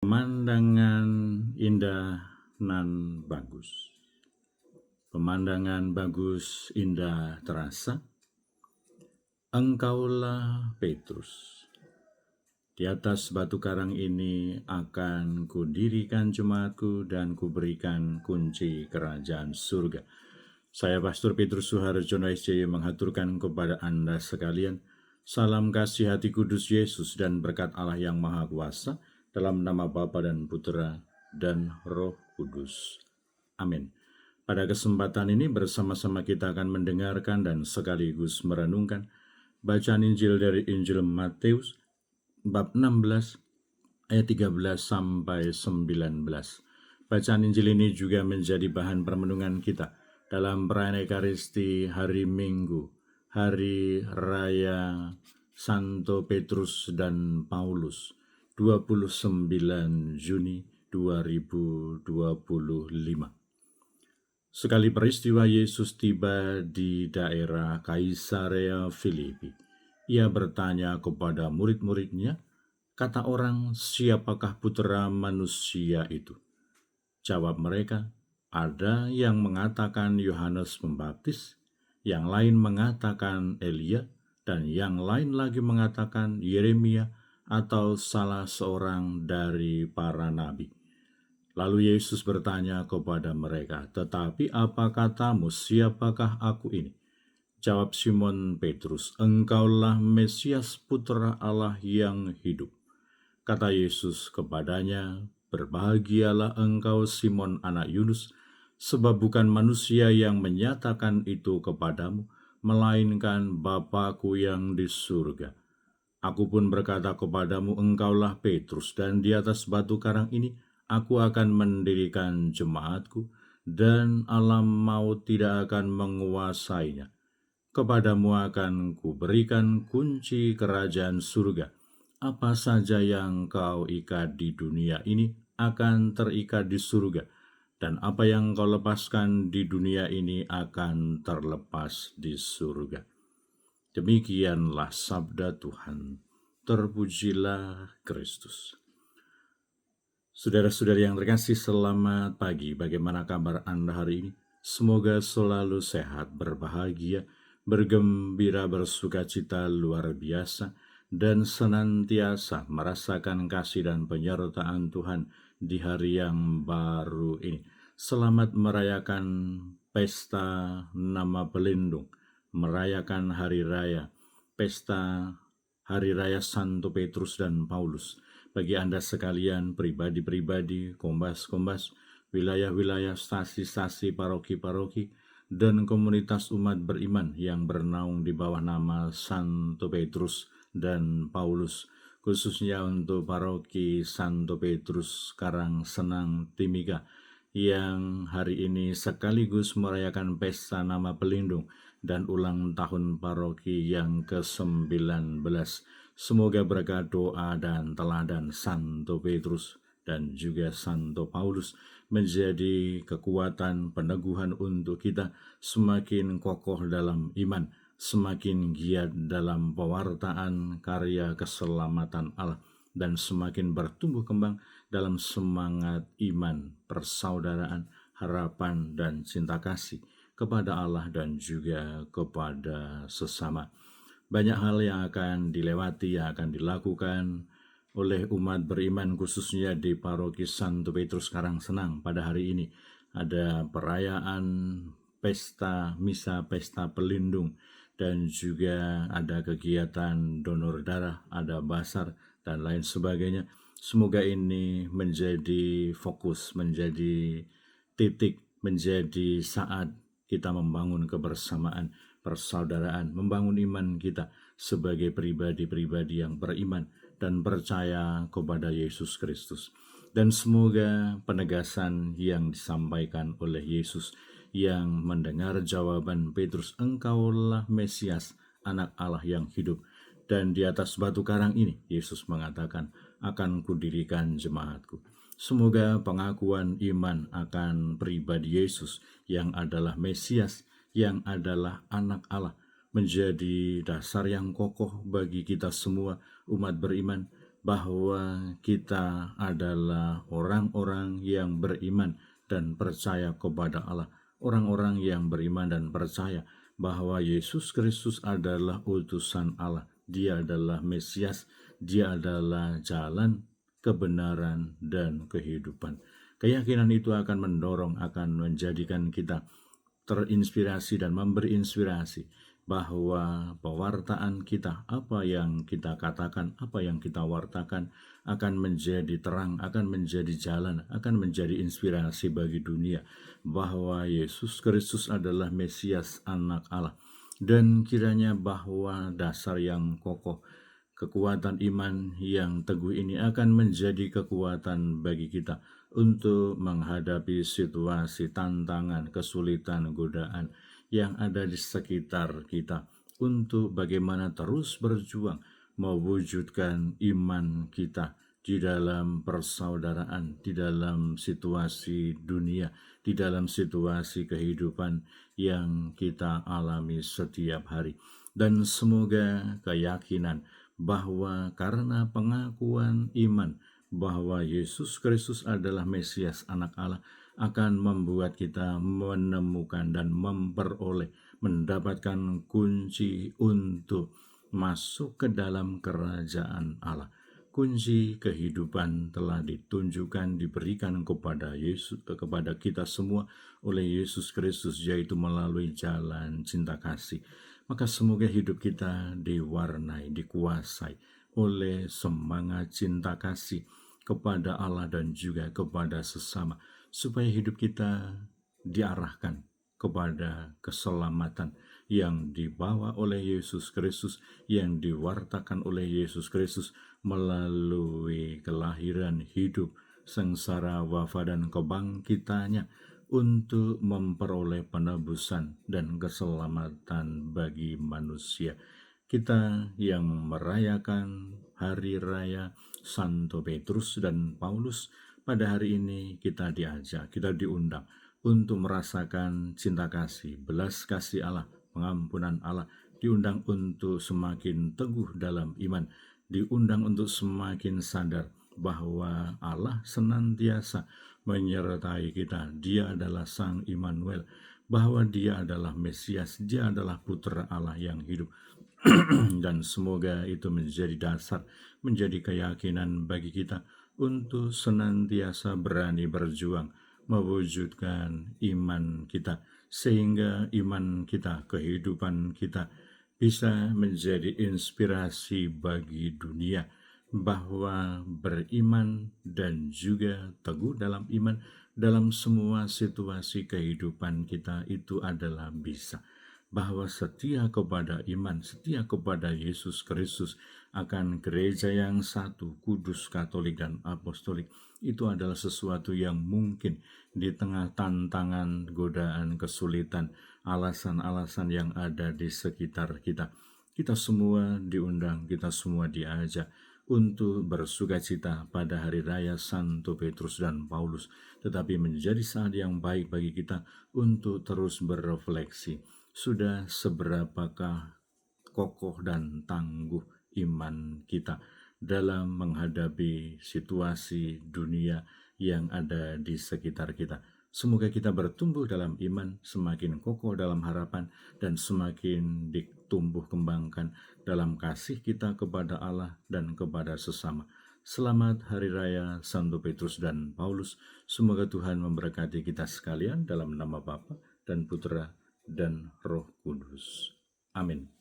Pemandangan indah nan bagus. Pemandangan bagus indah terasa. Engkaulah Petrus. Di atas batu karang ini akan kudirikan jemaatku dan kuberikan kunci kerajaan surga. Saya Pastor Petrus Suharjono SJ menghaturkan kepada Anda sekalian salam kasih hati kudus Yesus dan berkat Allah yang Maha Kuasa dalam nama Bapa dan Putera dan Roh Kudus. Amin. Pada kesempatan ini bersama-sama kita akan mendengarkan dan sekaligus merenungkan bacaan Injil dari Injil Matius bab 16 ayat 13 sampai 19. Bacaan Injil ini juga menjadi bahan permenungan kita dalam perayaan Ekaristi hari Minggu, hari raya Santo Petrus dan Paulus, 29 Juni 2025. Sekali peristiwa Yesus tiba di daerah Kaisarea Filipi. Ia bertanya kepada murid-muridnya, kata orang, siapakah putera manusia itu? Jawab mereka, ada yang mengatakan Yohanes Pembaptis, yang lain mengatakan Elia, dan yang lain lagi mengatakan Yeremia atau salah seorang dari para nabi. Lalu Yesus bertanya kepada mereka, tetapi apa katamu, siapakah aku ini? Jawab Simon Petrus, engkaulah Mesias Putra Allah yang hidup. Kata Yesus kepadanya, berbahagialah engkau Simon anak Yunus, sebab bukan manusia yang menyatakan itu kepadamu, melainkan Bapa-Ku yang di surga. Aku pun berkata kepadamu, engkaulah Petrus, dan di atas batu karang ini aku akan mendirikan jemaatku, dan alam maut tidak akan menguasainya. Kepadamu akan kuberikan kunci kerajaan surga. Apa saja yang kau ikat di dunia ini akan terikat di surga, dan apa yang kau lepaskan di dunia ini akan terlepas di surga. Demikianlah sabda Tuhan. Terpujilah Kristus. Saudara-saudari yang terkasih, selamat pagi. Bagaimana kabar Anda hari ini? Semoga selalu sehat, berbahagia, bergembira, bersukacita luar biasa, dan senantiasa merasakan kasih dan penyertaan Tuhan di hari yang baru ini. Selamat merayakan pesta nama pelindung, merayakan hari raya, pesta hari raya Santo Petrus dan Paulus. Bagi Anda sekalian, pribadi-pribadi, kombas-kombas, wilayah-wilayah, stasi-stasi, paroki-paroki, dan komunitas umat beriman yang bernaung di bawah nama Santo Petrus dan Paulus, khususnya untuk paroki Santo Petrus Karangsenang Timika, yang hari ini sekaligus merayakan pesta nama pelindung dan ulang tahun paroki yang ke-19. Semoga berkat doa dan teladan Santo Petrus dan juga Santo Paulus menjadi kekuatan peneguhan untuk kita semakin kokoh dalam iman, semakin giat dalam pewartaan karya keselamatan Allah, dan semakin bertumbuh kembang dalam semangat iman, persaudaraan, harapan, dan cinta kasih kepada Allah dan juga kepada sesama. Banyak hal yang akan dilewati, yang akan dilakukan oleh umat beriman khususnya di paroki Santo Petrus Karangsenang pada hari ini. Ada perayaan pesta misa, pesta pelindung, dan juga ada kegiatan donor darah, ada basar, dan lain sebagainya. Semoga ini menjadi fokus, menjadi titik, menjadi saat kita membangun kebersamaan, persaudaraan, membangun iman kita sebagai pribadi-pribadi yang beriman dan percaya kepada Yesus Kristus. Dan semoga penegasan yang disampaikan oleh Yesus yang mendengar jawaban Petrus, engkaulah Mesias, anak Allah yang hidup. Dan di atas batu karang ini, Yesus mengatakan, akan kudirikan jemaatku. Semoga pengakuan iman akan pribadi Yesus yang adalah Mesias, yang adalah anak Allah, menjadi dasar yang kokoh bagi kita semua umat beriman bahwa kita adalah orang-orang yang beriman dan percaya kepada Allah, orang-orang yang beriman dan percaya bahwa Yesus Kristus adalah utusan Allah, Dia adalah Mesias, Dia adalah jalan, kebenaran, dan kehidupan. Keyakinan itu akan mendorong, akan menjadikan kita terinspirasi dan memberi inspirasi bahwa pewartaan kita, apa yang kita katakan, apa yang kita wartakan akan menjadi terang, akan menjadi jalan, akan menjadi inspirasi bagi dunia bahwa Yesus Kristus adalah Mesias, Anak Allah. Dan kiranya bahwa dasar yang kokoh, kekuatan iman yang teguh ini akan menjadi kekuatan bagi kita untuk menghadapi situasi, tantangan, kesulitan, godaan yang ada di sekitar kita, untuk bagaimana terus berjuang mewujudkan iman kita di dalam persaudaraan, di dalam situasi dunia, di dalam situasi kehidupan yang kita alami setiap hari. Dan semoga keyakinan bahwa karena pengakuan iman bahwa Yesus Kristus adalah Mesias, Anak Allah, akan membuat kita menemukan dan memperoleh, mendapatkan kunci untuk masuk ke dalam kerajaan Allah. Kunci kehidupan telah ditunjukkan, diberikan kepada Yesus, kepada kita semua oleh Yesus Kristus, yaitu melalui jalan cinta kasih. Maka semoga hidup kita diwarnai, dikuasai oleh semangat cinta kasih kepada Allah dan juga kepada sesama, supaya hidup kita diarahkan kepada keselamatan yang dibawa oleh Yesus Kristus, yang diwartakan oleh Yesus Kristus melalui kelahiran, hidup, sengsara, wafat, dan kebangkitannya, untuk memperoleh penebusan dan keselamatan bagi manusia. Kita yang merayakan hari raya Santo Petrus dan Paulus, pada hari ini kita diajak, kita diundang untuk merasakan cinta kasih, belas kasih Allah, pengampunan Allah, diundang untuk semakin teguh dalam iman, diundang untuk semakin sadar bahwa Allah senantiasa menyertai kita. Dia adalah Sang Immanuel, bahwa Dia adalah Mesias, Dia adalah Putra Allah yang hidup. Dan semoga itu menjadi dasar, menjadi keyakinan bagi kita untuk senantiasa berani berjuang mewujudkan iman kita, sehingga iman kita, kehidupan kita bisa menjadi inspirasi bagi dunia, bahwa beriman dan juga teguh dalam iman dalam semua situasi kehidupan kita itu adalah bisa. Bahwa setia kepada iman, setia kepada Yesus Kristus, akan gereja yang satu, kudus, katolik, dan apostolik, itu adalah sesuatu yang mungkin di tengah tantangan, godaan, kesulitan, alasan-alasan yang ada di sekitar kita. Kita semua diundang, kita semua diajak untuk bersukacita pada hari raya Santo Petrus dan Paulus, tetapi menjadi saat yang baik bagi kita untuk terus berefleksi. Sudah seberapakah kokoh dan tangguh iman kita dalam menghadapi situasi dunia yang ada di sekitar kita? Semoga kita bertumbuh dalam iman, semakin kokoh dalam harapan, dan semakin ditumbuh kembangkan dalam kasih kita kepada Allah dan kepada sesama. Selamat Hari Raya Santo Petrus dan Paulus. Semoga Tuhan memberkati kita sekalian dalam nama Bapa dan Putra dan Roh Kudus. Amin.